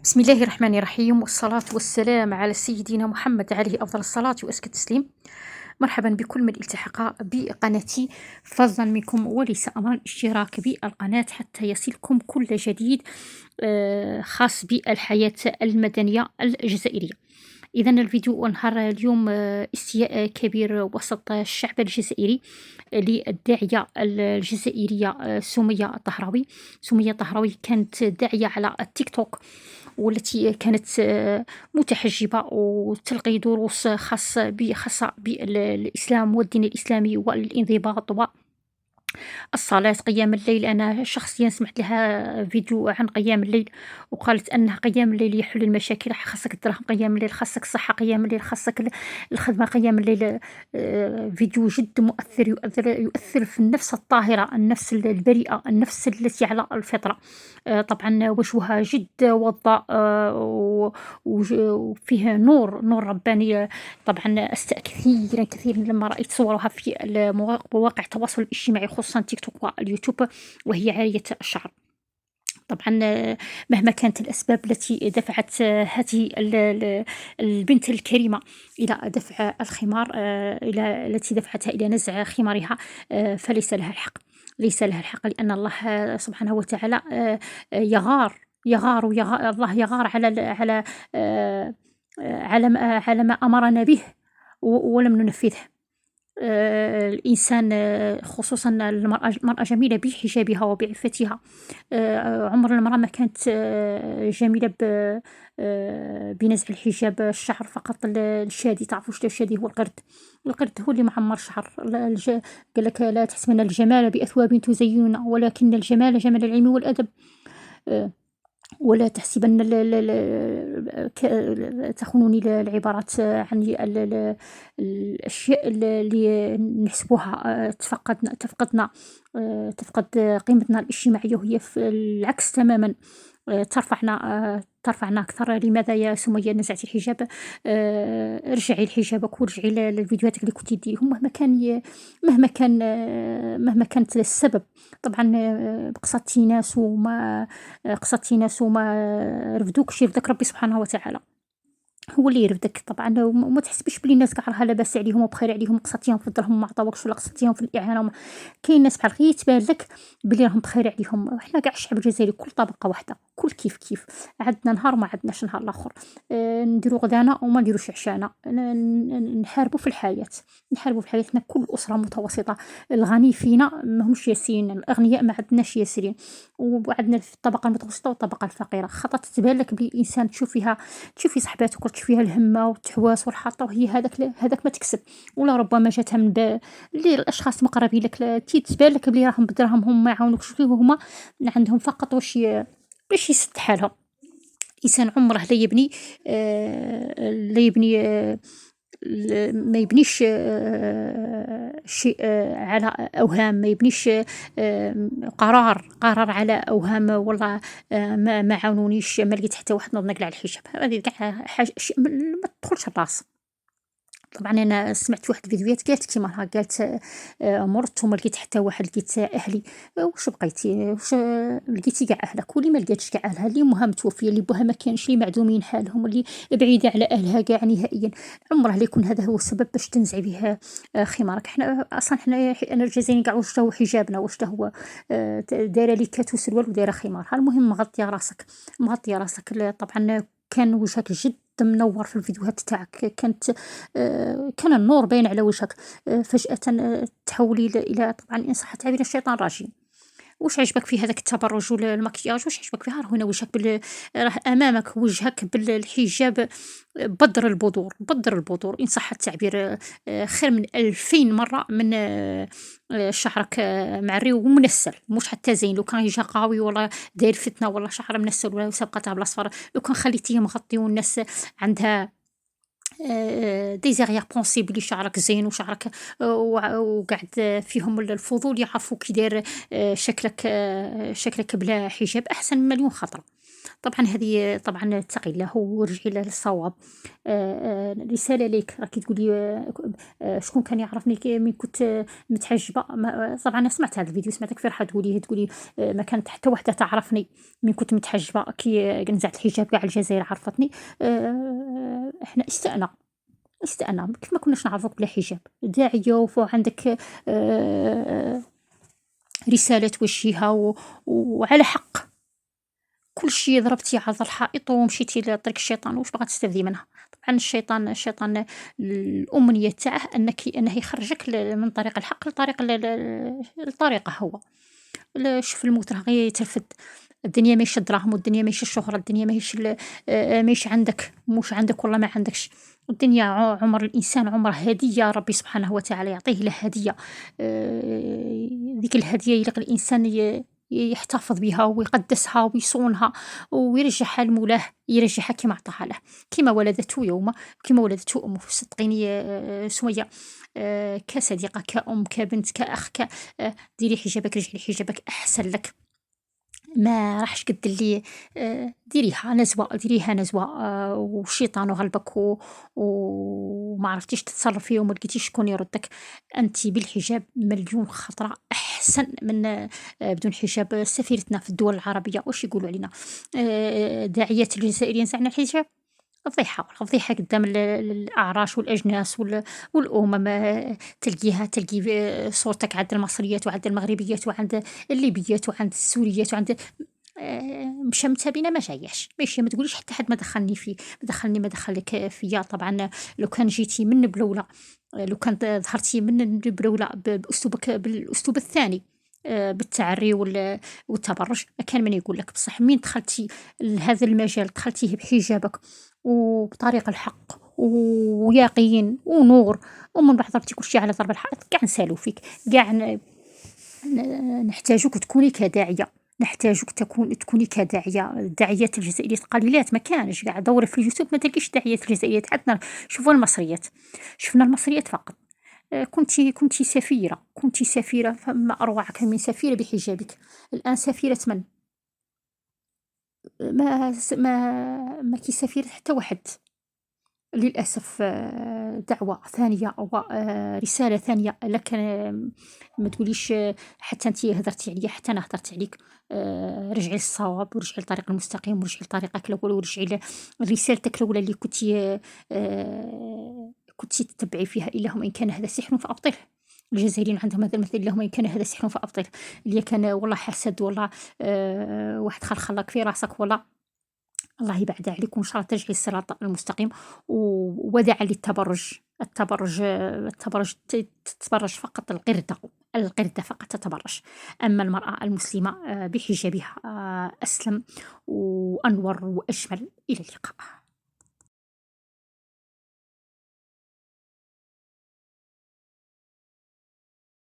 بسم الله الرحمن الرحيم، والصلاة والسلام على سيدنا محمد عليه أفضل الصلاة وأزكى التسليم. مرحبا بكل من التحق بقناتي. فضلا منكم وليس أمرا الاشتراك بالقناة حتى يصلكم كل جديد خاص بالحياة المدنية الجزائرية. إذا الفيديو نهار اليوم استياء كبير وسط الشعب الجزائري للداعية الجزائرية سمية الطهراوي. سمية الطهراوي كانت داعية على التيك توك، والتي كانت متحجبة وتلقي دروس خاصة بالإسلام والدين الإسلامي والانضباط الصلاة، قيام الليل. أنا شخصيًا سمعت لها فيديو عن قيام الليل، وقالت أن قيام الليل يحل المشاكل. خاصك الدراهم قيام الليل، خاصك الصحة قيام الليل، خاصك الخدمة قيام الليل. فيديو جد مؤثر، يؤثر في النفس الطاهرة، النفس البريئة، النفس التي على الفطرة. طبعًا وجهها جد وضاء، وفيه نور رباني. طبعًا أستاء كثيرًا لما رأيت صورها في مواقع التواصل الاجتماعي، خصوصًا تيك توك واليوتيوب، وهي عارية الشعر. طبعًا مهما كانت الأسباب التي دفعت هذه البنت الكريمة إلى دفع الخمار، التي دفعتها إلى نزع خمارها، فليس لها الحق. ليس لها الحق، لأن الله سبحانه وتعالى الله يغار على ما أمرنا به ولم ننفذه. الإنسان، خصوصًا المرأة جميلة بحجابها وبعفتها. عمر المرأة ما كانت جميلة بنزع الحجاب. الشعر فقط الشادي، تعرفوا شنو الشادي؟ هو القرد. القرد هو اللي معمر شعر. قال لك: لا تحسبن الجمال بأثواب تزينون، ولكن الجمال جمال العلم والأدب. آآ ولا تحسبن تخونني العبارات عن الأشياء اللي نحسبوها. تفقد قيمتنا الاجتماعية، وهي في العكس تماما. ترفعنا أكثر. لماذا يا سمية نزعتي الحجاب؟ ارجعي لحجابك، وارجعي للفيديوهات اللي كنتي ديريهم، مهما كانت السبب. طبعا قصدتي ناس وما رفدوكش، يرفدك ربي سبحانه وتعالى، هو اللي يرفدك. طبعا وما تحسبش بلي الناس كاع راها لاباس عليهم وبخير عليهم، قصدتيهم في الدرهم ما عطاوكش، ولا قصدتيهم في الإعانة كاين ناس بحال غير تبان لك بلي راهم بخير عليهم. وحنا كاع الشعب الجزائري كل طبقة واحدة، كل كيف عندنا نهار وما عندناش نهار الآخر. نديرو غدانا وما نديروش عشانا. نحاربوا في الحياة، نحاربوا في حياتنا. كل أسرة متوسطة، الغني فينا ماهمش ياسرين، الأغنياء ما عندناش ياسرين، وعندنا في الطبقة المتوسطة والطبقة الفقيرة. خاطر تبان لك بلي الإنسان تشوفي صحباتك وتشوفيها الهمة والتحواس والحاطة، وهي هذاك ما تكسب، ولا ربما جاتها من اللي الأشخاص مقربين لك. تبان لك بلي راهم بدراهم هم ما يعاونوكش، وهما عندهم فقط باش يسد حالهم. الإنسان عمره لا يبني، لا يبني ما يبنيش شيء على أوهام، ما يبنيش قرار على أوهام. والله ما عاونونيش، ما لقيت حتى واحد نوض نقلع الحجاب. هذه كاع حاجة شيء ما تدخلش الراس. طبعًا أنا سمعت في واحد الفيديوهات قالت كيما ها، قالت: مرضت وما لقيت حتى واحد، لقيت أهلي. واش بقيتي؟ واش لقيتي كاع أهلك؟ واللي ما لقاتش كاع أهلها، اللي أمها متوفية، اللي بوها ما كانش، اللي معدومين حالهم، اللي بعيدة على أهلها كاع نهائيًا، عمره لا يكون هذا هو السبب باش تنزعي به خمارك. حنا أصلًا أنا الجزائريين كاع واش راهو حجابنا، واش تا هو دايرة ليكات وسروال ودايرة خمارها. المهم مغطية راسك، مغطية راسك. طبعًا كان وجهك جد منور في الفيديوهات تاعك، كان النور باين على وجهك. فجأةً تحولي إلى طبعًا إن صح التعبير الشيطان الرجيم. واش عجبك في هذاك التبرج والمكياج؟ واش عجبك فيها؟ راه هنا وجهك راه أمامك وجهك بالحجاب بدر البذور، بدر البذور إن صح التعبير. خير من 2000 مرة من شعرك معري ومنسل، مش حتى زين. لو كان يجا قاوي ولا داير فتنة ولا شعر منسل ولا سبقتها بلاصفر، لو كان خليتيه مغطي والناس عندها ديزيغيغ بونسي بلي شعرك زين وشعرك وقاعد فيهم الفضول يعرفوا كي داير شكلك بلا حجاب، أحسن من مليون خطرة. طبعًا هذه طبعًا اتقي الله وارجعي للصواب. رسالة ليك راكِ تقولي شكون كان يعرفني من كنت متحجبة. طبعًا أنا سمعت هذا الفيديو، سمعتك في راح تقولي ما كانت حتى وحدة تعرفني من كنت متحجبة، كي نزعت الحجاب كاع الجزائر عرفتني. إحنا استأنا كيف ما كناش نعرفوك بلا حجاب، داعية عندك رسالة توجهيها وعلى حق. كلشي ضربتِ عرض الحائط ومشيتِ لطريق الشيطان، واش باغا تستافدي منها؟ طبعًا الشيطان الأمنية تاعه أنه يخرجك من طريق الحق لطريق لطريقه هو. شوف الموت راه غير يترفد. الدنيا ماهيش الدراهم، والدنيا ماهيش الشهرة، الدنيا ماهيش ماهيش عندك، موش عندك والّا ما عندكش. الدنيا عُمر الإنسان عُمره هدية ربي سبحانه وتعالى يعطيه له هدية. ذيك الهدية يليق الإنسان يحتفظ بها ويقدّسها ويصونها ويرجعها لمولاه، يرجعها كيما عطاها له، كيما ولدته يومه، كيما ولدته أمه. صدقيني سمية، كصديقة، كأم، كبنت، كأخ، ديري حجابك، رجعي لحجابك أحسن لك. ما راحش كدير ديريها نزوة، ديريها نزوة. والشيطان غلبك وما عرفتيش تتصرفي وما لقيتيش شكون يردك. أنتِ بالحجاب مليون خطرة أحسن من بدون حجاب. سفيرتنا في الدول العربية واش يقولوا علينا؟ داعيات الجزائريين نزعنا الحجاب. فضيحة، فضيحة قدام الأعراش والأجناس والأمم. تلقي صورتك عند المصريات وعند المغربيات وعند الليبيات وعند السوريات وعند مشمتة بينا ما جاياش، ماشي ما تقوليش حتى حد ما دخلني فيه، ما دخلك فيا. طبعًا لو كان جيتي من بلولة، لو كان ظهرتي من بلولة بأسلوبك بالأسلوب الثاني، بالتعري والتبرج، كان من يقول لك. بصح من دخلتِ لهذا المجال دخلتيه بحجابك وبطريق الحق ويقين ونور، ومن بعد ضربتي كل شي على ضرب الحائط، كاع نسالو فيك، كاع نحتاجوك تكوني كداعية، نحتاجوك تكوني كداعية. الداعيات الجزائريات قليلات ما كانش، قاع دوري في اليوتيوب ما تلقيش داعيات الجزائريات. عندنا شوفوا المصريات، شفنا المصريات فقط. كنتِ سفيرة، كنتِ سفيرة، فما أروعك من سفيرة بحجابك. الآن سفيرة من؟ ما كي سفيرة حتى واحد. للأسف دعوة ثانية أو رسالة ثانية لك. ما تقوليش حتى أنتِ هدرتِ عليَّ حتى أنا هدرت عليك. رجعي للصواب ورجعي للطريق المستقيم ورجعي لطريقك الأول ورجعي لرسالتك الأولى اللي كنتِ تتبعي فيها. اللهم إن كان هذا سحر فأبطله. الجزائريين عندهم هذا المثل: اللهم إن كان هذا سحر فأبطله. اللي كان والله حسد والله واحد خلخلك في راسك والله، الله يبعد عليك وإن شاء الله ترجعي للصراط المستقيم. وداعًا للتبرج. التبرج تتبرج فقط القردة، القردة فقط تتبرج. أما المرأة المسلمة بحجابها أسلم وأنور وأجمل. إلى اللقاء.